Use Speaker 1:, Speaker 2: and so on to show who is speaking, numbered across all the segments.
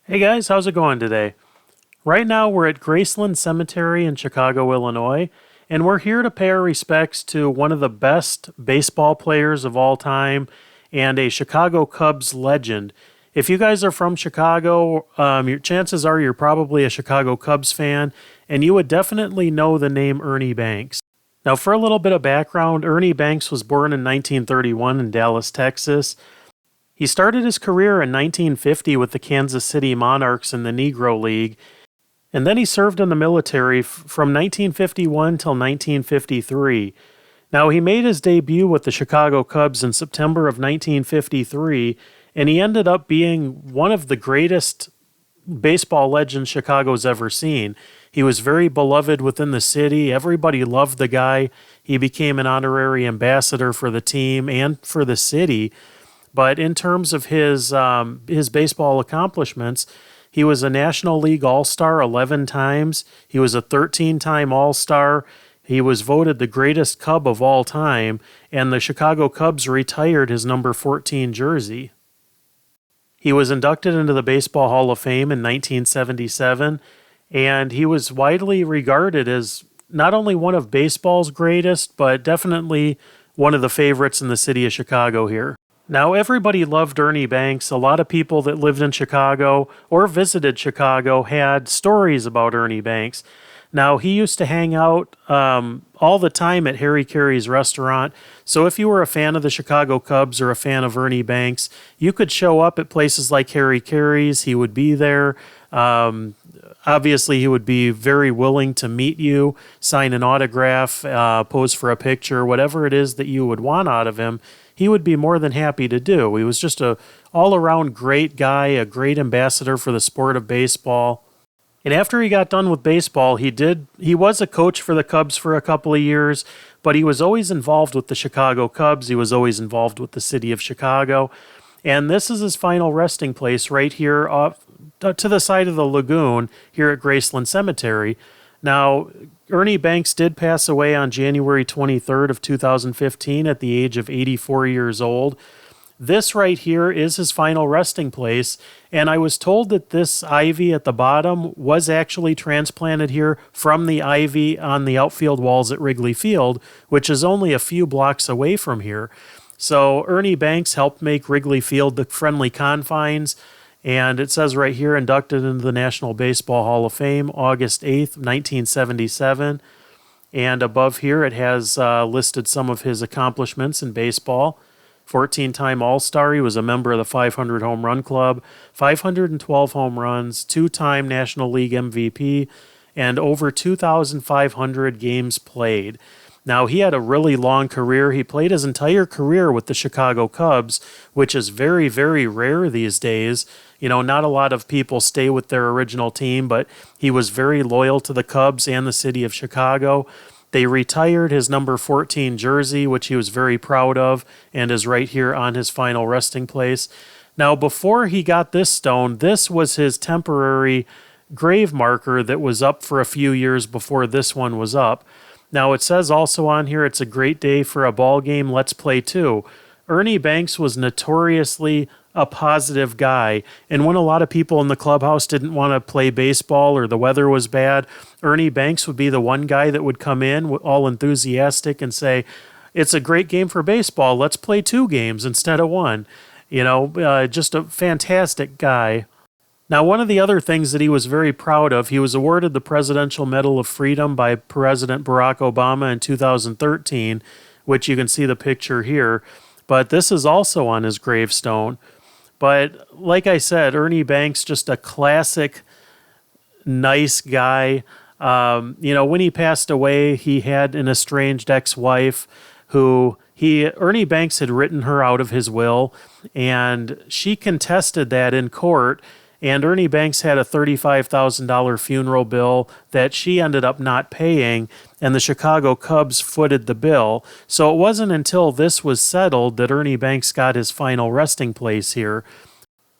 Speaker 1: Hey guys, how's it going today? Right now we're at Graceland Cemetery in Chicago, Illinois, and we're here to pay our respects to one of the best baseball players of all time and a Chicago Cubs legend. If you guys are from Chicago, your chances are you're probably a Chicago Cubs fan, and you would definitely know the name Ernie Banks. Now, for a little bit of background, Ernie Banks was born in 1931 in Dallas, Texas. He started his career in 1950 with the Kansas City Monarchs in the Negro League, and then he served in the military from 1951 till 1953. Now, he made his debut with the Chicago Cubs in September of 1953, and he ended up being one of the greatest baseball legends Chicago's ever seen. He was very beloved within the city. Everybody loved the guy. He became an honorary ambassador for the team and for the city. But in terms of his baseball accomplishments, he was a National League All-Star 11 times. He was a 13-time All-Star. He was voted the greatest Cub of all time, and the Chicago Cubs retired his number 14 jersey. He was inducted into the Baseball Hall of Fame in 1977, and he was widely regarded as not only one of baseball's greatest, but definitely one of the favorites in the city of Chicago here. Now, everybody loved Ernie Banks. A lot of people that lived in Chicago or visited Chicago had stories about Ernie Banks. Now, he used to hang out all the time at Harry Caray's restaurant. So if you were a fan of the Chicago Cubs or a fan of Ernie Banks, you could show up at places like Harry Caray's. He would be there. Obviously, he would be very willing to meet you, sign an autograph, pose for a picture, whatever it is that you would want out of him. He would be more than happy to do. He was just a all-around great guy, a great ambassador for the sport of baseball. And after he got done with baseball, he was a coach for the Cubs for a couple of years, but he was always involved with the Chicago Cubs. He was always involved with the city of Chicago. And this is his final resting place right here off to the side of the lagoon here at Graceland Cemetery. Now, Ernie Banks did pass away on January 23rd of 2015 at the age of 84 years old. This right here is his final resting place, and I was told that this ivy at the bottom was actually transplanted here from the ivy on the outfield walls at Wrigley Field, which is only a few blocks away from here. So Ernie Banks helped make Wrigley Field the friendly confines. And it says right here, inducted into the National Baseball Hall of Fame, August 8th, 1977. And above here, it has listed some of his accomplishments in baseball. 14-time All-Star, he was a member of the 500 Home Run Club, 512 home runs, 2-time National League MVP, and over 2,500 games played. Now, he had a really long career. He played his entire career with the Chicago Cubs, which is very, very rare these days. You know, not a lot of people stay with their original team, but he was very loyal to the Cubs and the city of Chicago. They retired his number 14 jersey, which he was very proud of, and is right here on his final resting place. Now, before he got this stone, this was his temporary grave marker that was up for a few years before this one was up. Now, it says also on here, it's a great day for a ball game. Let's play two. Ernie Banks was notoriously a positive guy. And when a lot of people in the clubhouse didn't want to play baseball or the weather was bad, Ernie Banks would be the one guy that would come in all enthusiastic and say, it's a great game for baseball. Let's play two games instead of one. You know, just a fantastic guy. Now, one of the other things that he was very proud of, he was awarded the Presidential Medal of Freedom by President Barack Obama in 2013, which you can see the picture here. But this is also on his gravestone. But like I said, Ernie Banks, just a classic, nice guy. You know, when he passed away, he had an estranged ex-wife who Ernie Banks had written her out of his will, and she contested that in court. And Ernie Banks had a $35,000 funeral bill that she ended up not paying, and the Chicago Cubs footed the bill. So it wasn't until this was settled that Ernie Banks got his final resting place here.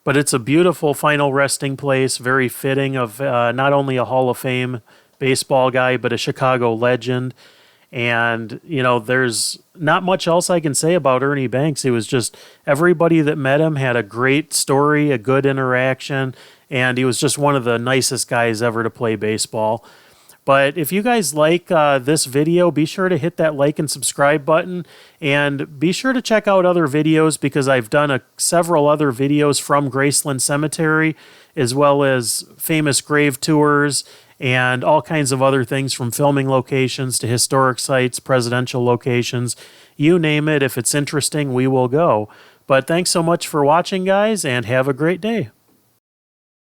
Speaker 1: But it's a beautiful final resting place, very fitting of not only a Hall of Fame baseball guy, but a Chicago legend. And, there's not much else I can say about Ernie Banks. He was just, everybody that met him had a great story, a good interaction, and he was just one of the nicest guys ever to play baseball. But if you guys like this video, be sure to hit that like and subscribe button, and be sure to check out other videos, because I've done several other videos from Graceland Cemetery, as well as famous grave tours and all kinds of other things, from filming locations to historic sites, presidential locations, you name it. If it's interesting, we will go. But thanks so much for watching, guys, and have a great day.